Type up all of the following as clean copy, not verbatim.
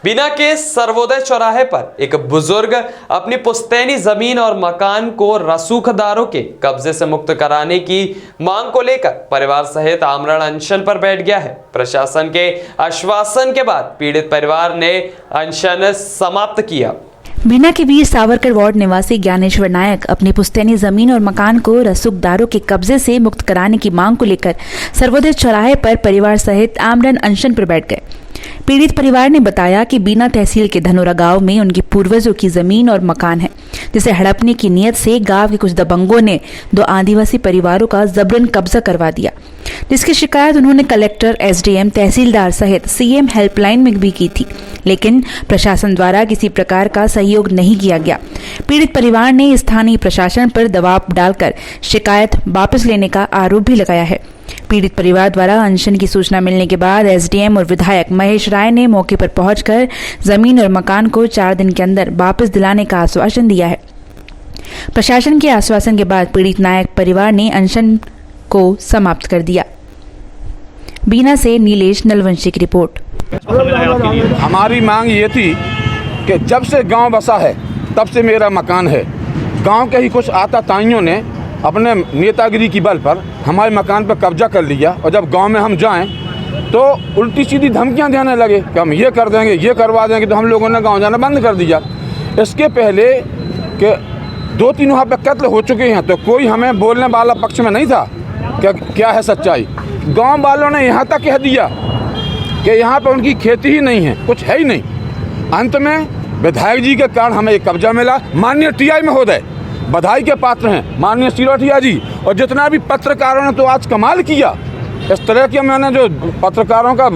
बीना के सर्वोदय चौराहे पर एक बुजुर्ग अपनी पुश्तैनी जमीन और मकान को रसूखदारों के कब्जे से मुक्त कराने की मांग को लेकर परिवार सहित आमरण अनशन पर बैठ गया है। प्रशासन के आश्वासन के बाद पीड़ित परिवार ने अनशन समाप्त किया। बीना के वीर सावरकर वार्ड निवासी ज्ञानेश्वर नायक अपनी पुश्तैनी जमीन और मकान को रसूखदारों के कब्जे से मुक्त कराने की मांग को लेकर सर्वोदय चौराहे पर परिवार सहित आमरण अनशन पर बैठ गए। पीड़ित परिवार ने बताया कि बीना तहसील के धनोरा गांव में उनके पूर्वजों की जमीन और मकान है, जिसे हड़पने की नीयत से गांव के कुछ दबंगों ने 2 आदिवासी परिवारों का जबरन कब्जा करवा दिया, जिसकी शिकायत उन्होंने कलेक्टर, एसडीएम, तहसीलदार सहित सीएम हेल्पलाइन में भी की थी, लेकिन प्रशासन द्वारा किसी प्रकार का सहयोग नहीं किया गया। पीड़ित परिवार ने स्थानीय प्रशासन पर दबाव डालकर शिकायत वापस लेने का आरोप भी लगाया है। पीड़ित परिवार द्वारा अनशन की सूचना मिलने के बाद एसडीएम और विधायक महेश राय ने मौके पर पहुंचकर जमीन और मकान को 4 दिन के अंदर वापस दिलाने का आश्वासन दिया है। प्रशासन के आश्वासन के बाद पीड़ित नायक परिवार ने अनशन को समाप्त कर दिया। बीना से नीलेश नलवंशी की रिपोर्ट। हमारी मांग ये थी कि जब से गांव बसा है तब से मेरा मकान है। गांव के ही कुछ आताताइयों ने अपने नेतागिरी की बल पर हमारे मकान पर कब्जा कर लिया और जब गांव में हम जाएं तो उल्टी सीधी धमकियां देने लगे कि हम ये कर देंगे, ये करवा देंगे। तो हम लोगों ने गांव जाना बंद कर दिया। इसके पहले कि 2-3 वहाँ पे कत्ल हो चुके हैं तो कोई हमें बोलने वाला पक्ष में नहीं था कि क्या है सच्चाई। गाँव वालों ने यहाँ तक कह दिया कि यहाँ पर उनकी खेती ही नहीं है, कुछ है ही नहीं। अंत में विधायक जी के कारण हमें एक कब्जा मिला। माननीय टीआई महोदय बधाई के पात्र हैं, माननीय सिरोठिया जी, और जितना भी पत्रकारों ने तो आज कमाल किया। इस तरह के मैंने जो पत्रकारों का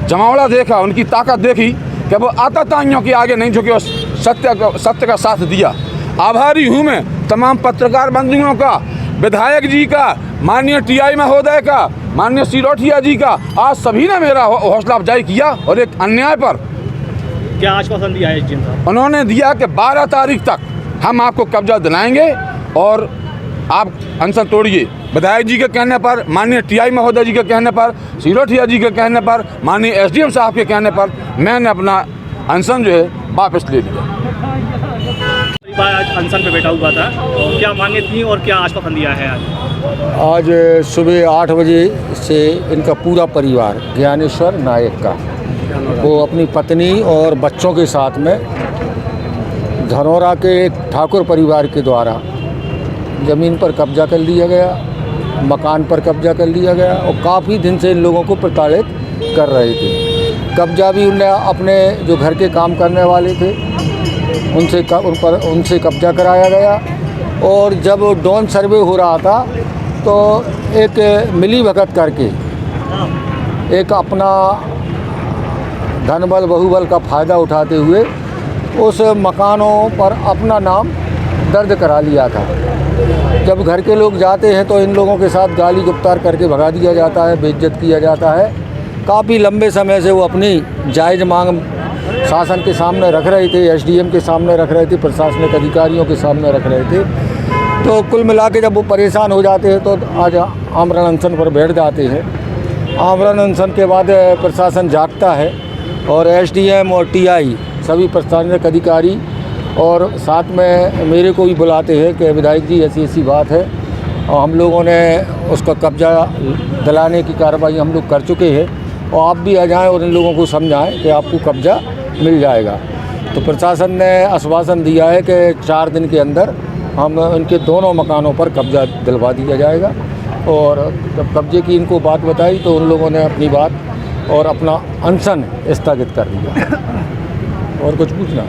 जमावड़ा देखा, उनकी ताकत देखी कि वो आताताइयों के आगे नहीं झुके और सत्य का साथ दिया। आभारी हूँ मैं तमाम पत्रकार बंधुओं का, विधायक जी का, माननीय टीआई महोदय का, माननीय सिरोठिया जी का। आज सभी ने मेरा हौसला अफजाई किया और एक अन्याय पर क्या आश्वासन दिया है जी साहब? उन्होंने दिया कि 12 तारीख तक हम आपको कब्जा दिलाएंगे और आप अनशन तोड़िए। विधायक जी के कहने पर, माननीय टीआई महोदय जी के कहने पर, सिरोठिया जी के कहने पर, माननीय एसडीएम साहब के कहने पर मैंने अपना अनशन जो है वापस ले लिया। परिवार आज अनशन पे बैठा हुआ था, तो क्या मांगे थी और क्या आश्वासन दिया है आज सुबह 8 बजे से इनका पूरा परिवार ज्ञानेश्वर नायक का वो अपनी पत्नी और बच्चों के साथ में धनोरा के एक ठाकुर परिवार के द्वारा ज़मीन पर कब्जा कर लिया गया, मकान पर कब्जा कर लिया गया और काफ़ी दिन से इन लोगों को प्रताड़ित कर रहे थे। कब्जा भी उन्हें अपने जो घर के काम करने वाले थे उनसे कब्जा कराया गया। और जब ड्रोन सर्वे हो रहा था तो एक मिली भगत करके एक अपना धनबल बहुबल का फ़ायदा उठाते हुए उस मकानों पर अपना नाम दर्ज करा लिया था। जब घर के लोग जाते हैं तो इन लोगों के साथ गाली गुप्तार करके भगा दिया जाता है, बेइज्जत किया जाता है। काफ़ी लंबे समय से वो अपनी जायज़ मांग शासन के सामने रख रहे थे, एसडीएम के सामने रख रहे थे, प्रशासनिक अधिकारियों के सामने रख रहे थे। तो कुल मिला के जब वो परेशान हो जाते हैं तो आज आमरण अनशन पर बैठ जाते हैं। आमरण अनशन के बाद प्रशासन जागता है और एसडीएम और टीआई सभी प्रशासनिक अधिकारी और साथ में मेरे को भी बुलाते हैं कि विधायक जी ऐसी बात है और हम लोगों ने उसका कब्जा दिलाने की कार्रवाई हम लोग कर चुके हैं और आप भी आ जाएं और इन लोगों को समझाएं कि आपको कब्जा मिल जाएगा। तो प्रशासन ने आश्वासन दिया है कि 4 दिन के अंदर हम इनके दोनों मकानों पर कब्जा दिलवा दिया जाएगा। और जब कब्जे की इनको बात बताई तो उन लोगों ने अपनी बात और अपना अनशन स्थगित कर दिया। और कुछ पूछना?